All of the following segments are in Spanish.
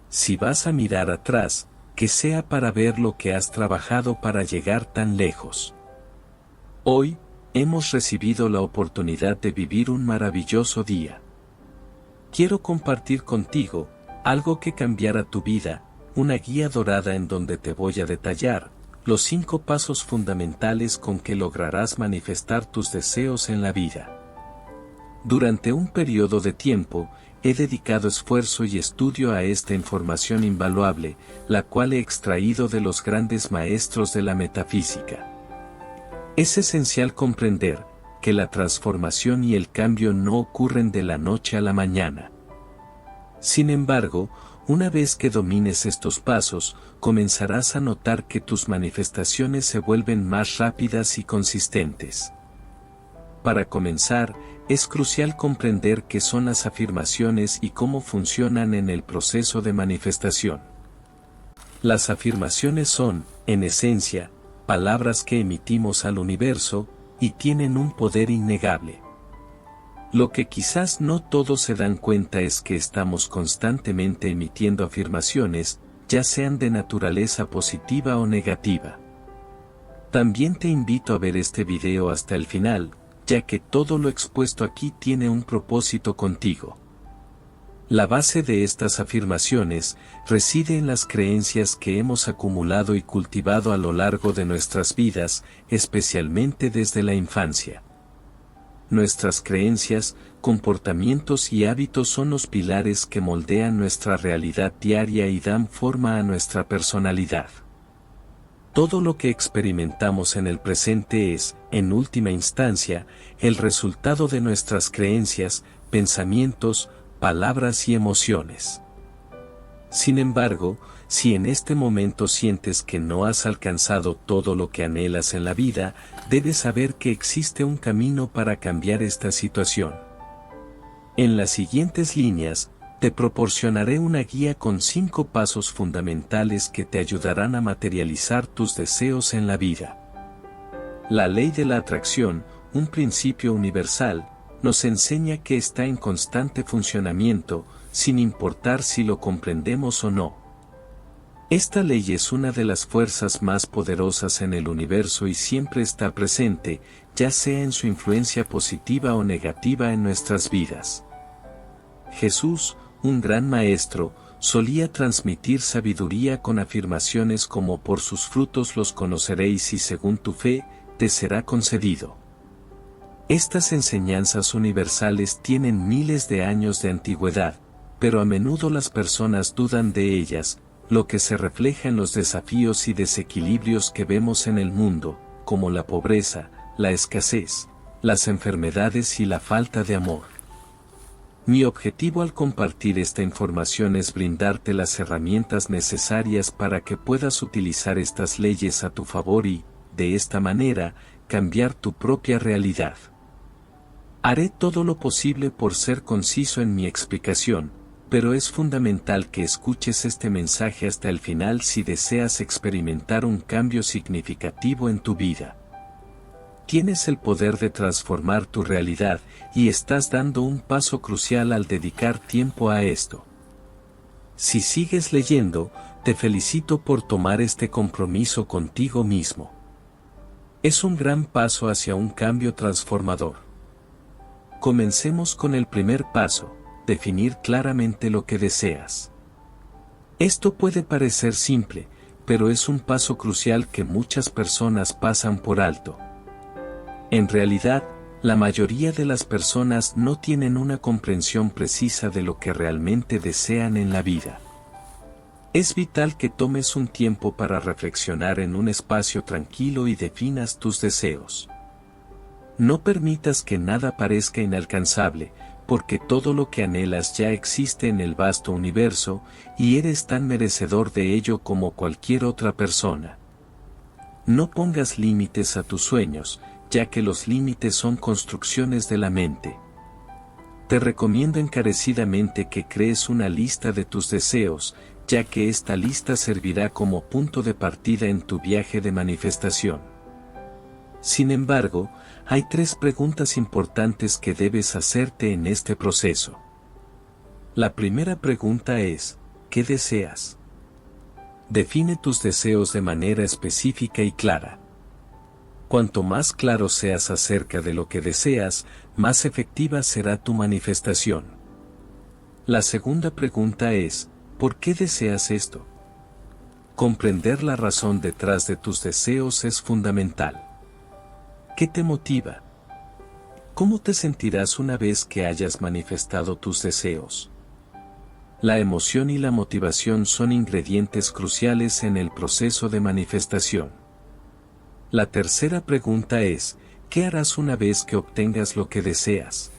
Si vas a mirar atrás, que sea para ver lo que has trabajado para llegar tan lejos. Hoy, hemos recibido la oportunidad de vivir un maravilloso día. Quiero compartir contigo algo que cambiará tu vida, una guía dorada en donde te voy a detallar los 5 pasos fundamentales con que lograrás manifestar tus deseos en la vida. Durante un periodo de tiempo, he dedicado esfuerzo y estudio a esta información invaluable, la cual he extraído de los grandes maestros de la metafísica. Es esencial comprender que la transformación y el cambio no ocurren de la noche a la mañana. Sin embargo, una vez que domines estos pasos, comenzarás a notar que tus manifestaciones se vuelven más rápidas y consistentes. Para comenzar, es crucial comprender qué son las afirmaciones y cómo funcionan en el proceso de manifestación. Las afirmaciones son, en esencia, palabras que emitimos al universo, y tienen un poder innegable. Lo que quizás no todos se dan cuenta es que estamos constantemente emitiendo afirmaciones, ya sean de naturaleza positiva o negativa. También te invito a ver este video hasta el final, ya que todo lo expuesto aquí tiene un propósito contigo. La base de estas afirmaciones reside en las creencias que hemos acumulado y cultivado a lo largo de nuestras vidas, especialmente desde la infancia. Nuestras creencias, comportamientos y hábitos son los pilares que moldean nuestra realidad diaria y dan forma a nuestra personalidad. Todo lo que experimentamos en el presente es, en última instancia, el resultado de nuestras creencias, pensamientos, palabras y emociones. Sin embargo, si en este momento sientes que no has alcanzado todo lo que anhelas en la vida, debes saber que existe un camino para cambiar esta situación. En las siguientes líneas, te proporcionaré una guía con 5 pasos fundamentales que te ayudarán a materializar tus deseos en la vida. La ley de la atracción, un principio universal, nos enseña que está en constante funcionamiento, sin importar si lo comprendemos o no. Esta ley es una de las fuerzas más poderosas en el universo y siempre está presente, ya sea en su influencia positiva o negativa en nuestras vidas. Jesús, un gran maestro, solía transmitir sabiduría con afirmaciones como por sus frutos los conoceréis y según tu fe, te será concedido. Estas enseñanzas universales tienen miles de años de antigüedad, pero a menudo las personas dudan de ellas, lo que se refleja en los desafíos y desequilibrios que vemos en el mundo, como la pobreza, la escasez, las enfermedades y la falta de amor. Mi objetivo al compartir esta información es brindarte las herramientas necesarias para que puedas utilizar estas leyes a tu favor y, de esta manera, cambiar tu propia realidad. Haré todo lo posible por ser conciso en mi explicación, pero es fundamental que escuches este mensaje hasta el final si deseas experimentar un cambio significativo en tu vida. Tienes el poder de transformar tu realidad y estás dando un paso crucial al dedicar tiempo a esto. Si sigues leyendo, te felicito por tomar este compromiso contigo mismo. Es un gran paso hacia un cambio transformador. Comencemos con el primer paso, definir claramente lo que deseas. Esto puede parecer simple, pero es un paso crucial que muchas personas pasan por alto. En realidad, la mayoría de las personas no tienen una comprensión precisa de lo que realmente desean en la vida. Es vital que tomes un tiempo para reflexionar en un espacio tranquilo y definas tus deseos. No permitas que nada parezca inalcanzable, porque todo lo que anhelas ya existe en el vasto universo, y eres tan merecedor de ello como cualquier otra persona. No pongas límites a tus sueños, ya que los límites son construcciones de la mente. Te recomiendo encarecidamente que crees una lista de tus deseos, ya que esta lista servirá como punto de partida en tu viaje de manifestación. Sin embargo, hay 3 preguntas importantes que debes hacerte en este proceso. La primera pregunta es, ¿qué ¿Qué deseas? Define tus deseos de manera específica y clara. Cuanto más claro seas acerca de lo que deseas, más efectiva será tu manifestación. La segunda pregunta es, ¿por qué deseas esto? Comprender la razón detrás de tus deseos es fundamental. ¿Qué te motiva? ¿Cómo te sentirás una vez que hayas manifestado tus deseos? La emoción y la motivación son ingredientes cruciales en el proceso de manifestación. La tercera pregunta es, ¿qué harás una vez que obtengas lo que deseas?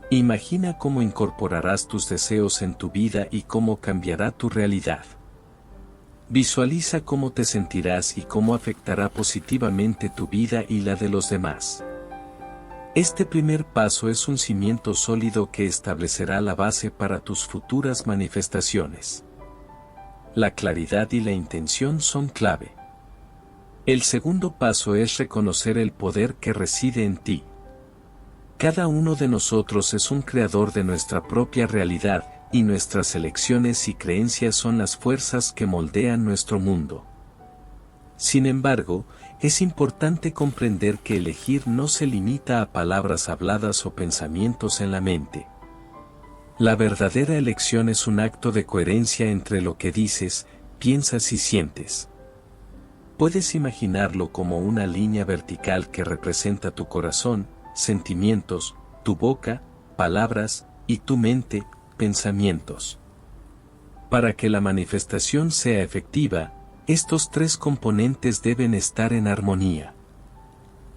Imagina cómo incorporarás tus deseos en tu vida y cómo cambiará tu realidad. Visualiza cómo te sentirás y cómo afectará positivamente tu vida y la de los demás. Este primer paso es un cimiento sólido que establecerá la base para tus futuras manifestaciones. La claridad y la intención son clave. El segundo paso es reconocer el poder que reside en ti. Cada uno de nosotros es un creador de nuestra propia realidad, y nuestras elecciones y creencias son las fuerzas que moldean nuestro mundo. Sin embargo, es importante comprender que elegir no se limita a palabras habladas o pensamientos en la mente. La verdadera elección es un acto de coherencia entre lo que dices, piensas y sientes. Puedes imaginarlo como una línea vertical que representa tu corazón, sentimientos, tu boca, palabras, y tu mente, pensamientos. Para que la manifestación sea efectiva, estos tres componentes deben estar en armonía.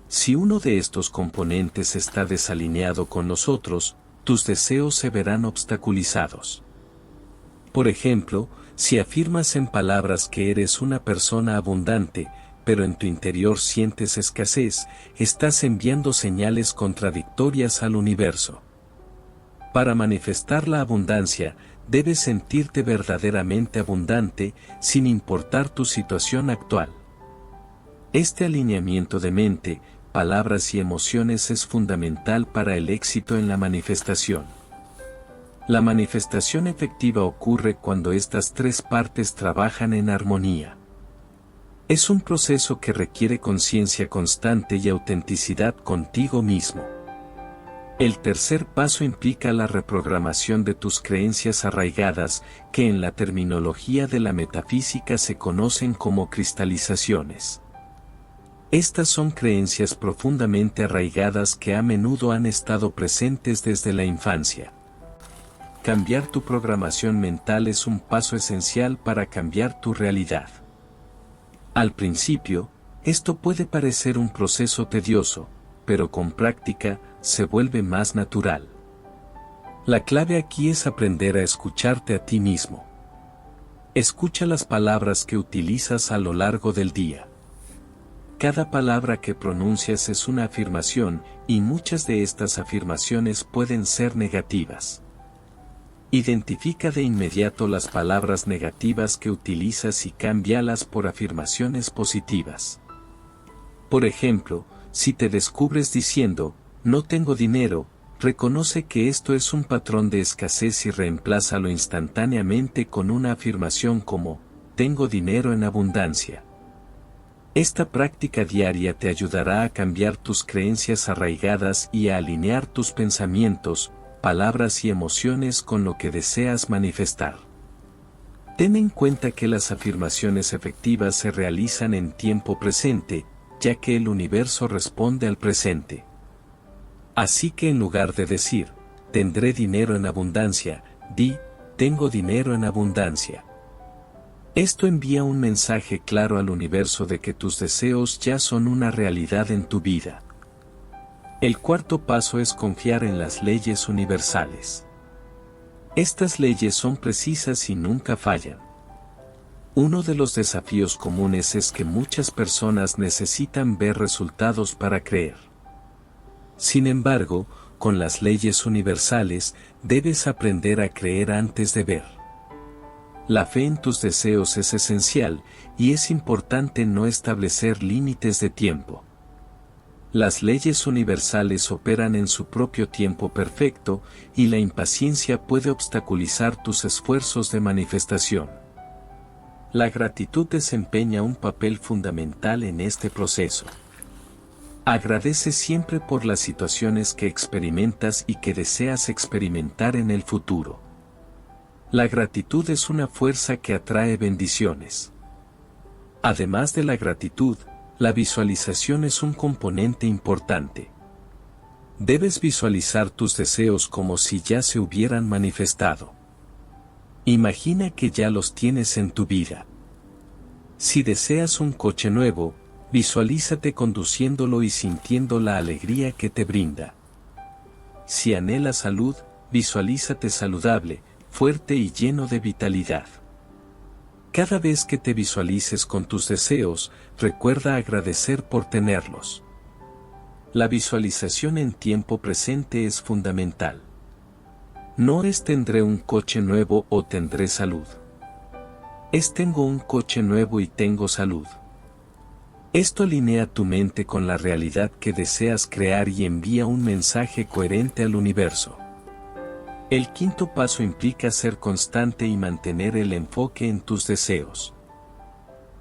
Si uno de estos componentes está desalineado con los otros, tus deseos se verán obstaculizados. Por ejemplo, si afirmas en palabras que eres una persona abundante, pero en tu interior sientes escasez, estás enviando señales contradictorias al universo. Para manifestar la abundancia, debes sentirte verdaderamente abundante, sin importar tu situación actual. Este alineamiento de mente, palabras y emociones es fundamental para el éxito en la manifestación. La manifestación efectiva ocurre cuando estas tres partes trabajan en armonía. Es un proceso que requiere conciencia constante y autenticidad contigo mismo. El tercer paso implica la reprogramación de tus creencias arraigadas, que en la terminología de la metafísica se conocen como cristalizaciones. Estas son creencias profundamente arraigadas que a menudo han estado presentes desde la infancia. Cambiar tu programación mental es un paso esencial para cambiar tu realidad. Al principio, esto puede parecer un proceso tedioso, pero con práctica, se vuelve más natural. La clave aquí es aprender a escucharte a ti mismo. Escucha las palabras que utilizas a lo largo del día. Cada palabra que pronuncias es una afirmación, y muchas de estas afirmaciones pueden ser negativas. Identifica de inmediato las palabras negativas que utilizas y cámbialas por afirmaciones positivas. Por ejemplo, si te descubres diciendo, no tengo dinero, reconoce que esto es un patrón de escasez y reemplázalo instantáneamente con una afirmación como, tengo dinero en abundancia. Esta práctica diaria te ayudará a cambiar tus creencias arraigadas y a alinear tus pensamientos, palabras y emociones con lo que deseas manifestar. Ten en cuenta que las afirmaciones efectivas se realizan en tiempo presente, ya que el universo responde al presente. Así que en lugar de decir, tendré dinero en abundancia, di, tengo dinero en abundancia. Esto envía un mensaje claro al universo de que tus deseos ya son una realidad en tu vida. El cuarto paso es confiar en las leyes universales. Estas leyes son precisas y nunca fallan. Uno de los desafíos comunes es que muchas personas necesitan ver resultados para creer. Sin embargo, con las leyes universales, debes aprender a creer antes de ver. La fe en tus deseos es esencial, y es importante no establecer límites de tiempo. Las leyes universales operan en su propio tiempo perfecto, y la impaciencia puede obstaculizar tus esfuerzos de manifestación. La gratitud desempeña un papel fundamental en este proceso. Agradece siempre por las situaciones que experimentas y que deseas experimentar en el futuro. La gratitud es una fuerza que atrae bendiciones. Además de la gratitud, la visualización es un componente importante. Debes visualizar tus deseos como si ya se hubieran manifestado. Imagina que ya los tienes en tu vida. Si deseas un coche nuevo, visualízate conduciéndolo y sintiendo la alegría que te brinda. Si anhelas salud, visualízate saludable, fuerte y lleno de vitalidad. Cada vez que te visualices con tus deseos, recuerda agradecer por tenerlos. La visualización en tiempo presente es fundamental. No es tendré un coche nuevo o tendré salud. Es tengo un coche nuevo y tengo salud. Esto alinea tu mente con la realidad que deseas crear y envía un mensaje coherente al universo. El quinto paso implica ser constante y mantener el enfoque en tus deseos.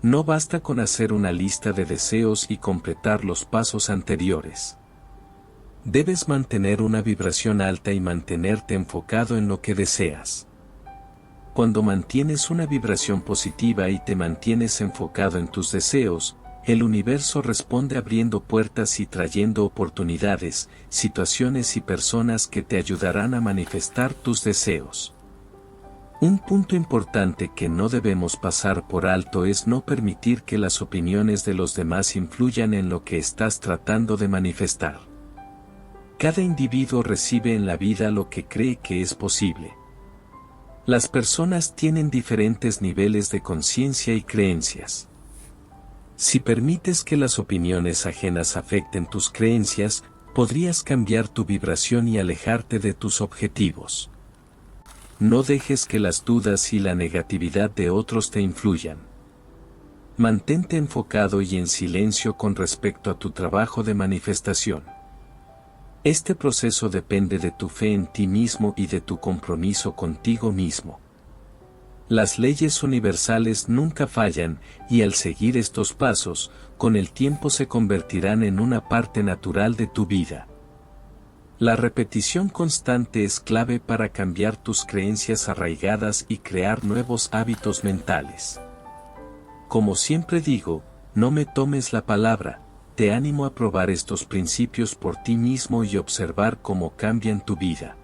No basta con hacer una lista de deseos y completar los pasos anteriores. Debes mantener una vibración alta y mantenerte enfocado en lo que deseas. Cuando mantienes una vibración positiva y te mantienes enfocado en tus deseos, el universo responde abriendo puertas y trayendo oportunidades, situaciones y personas que te ayudarán a manifestar tus deseos. Un punto importante que no debemos pasar por alto es no permitir que las opiniones de los demás influyan en lo que estás tratando de manifestar. Cada individuo recibe en la vida lo que cree que es posible. Las personas tienen diferentes niveles de conciencia y creencias. Si permites que las opiniones ajenas afecten tus creencias, podrías cambiar tu vibración y alejarte de tus objetivos. No dejes que las dudas y la negatividad de otros te influyan. Mantente enfocado y en silencio con respecto a tu trabajo de manifestación. Este proceso depende de tu fe en ti mismo y de tu compromiso contigo mismo. Las leyes universales nunca fallan, y al seguir estos pasos, con el tiempo se convertirán en una parte natural de tu vida. La repetición constante es clave para cambiar tus creencias arraigadas y crear nuevos hábitos mentales. Como siempre digo, no me tomes la palabra, te animo a probar estos principios por ti mismo y observar cómo cambian tu vida.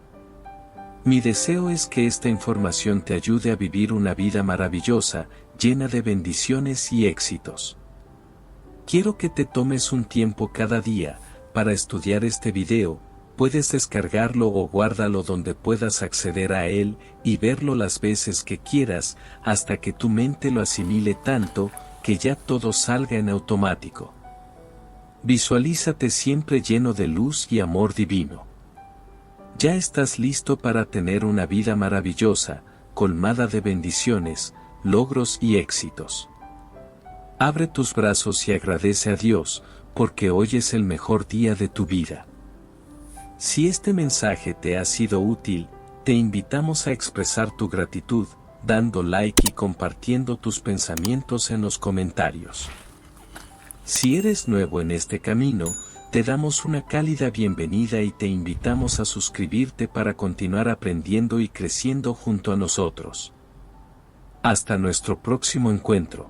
Mi deseo es que esta información te ayude a vivir una vida maravillosa, llena de bendiciones y éxitos. Quiero que te tomes un tiempo cada día para estudiar este video. Puedes descargarlo o guárdalo donde puedas acceder a él y verlo las veces que quieras hasta que tu mente lo asimile tanto que ya todo salga en automático. Visualízate siempre lleno de luz y amor divino. Ya estás listo para tener una vida maravillosa, colmada de bendiciones, logros y éxitos. Abre tus brazos y agradece a Dios, porque hoy es el mejor día de tu vida. Si este mensaje te ha sido útil, te invitamos a expresar tu gratitud, dando like y compartiendo tus pensamientos en los comentarios. Si eres nuevo en este camino, te damos una cálida bienvenida y te invitamos a suscribirte para continuar aprendiendo y creciendo junto a nosotros. Hasta nuestro próximo encuentro.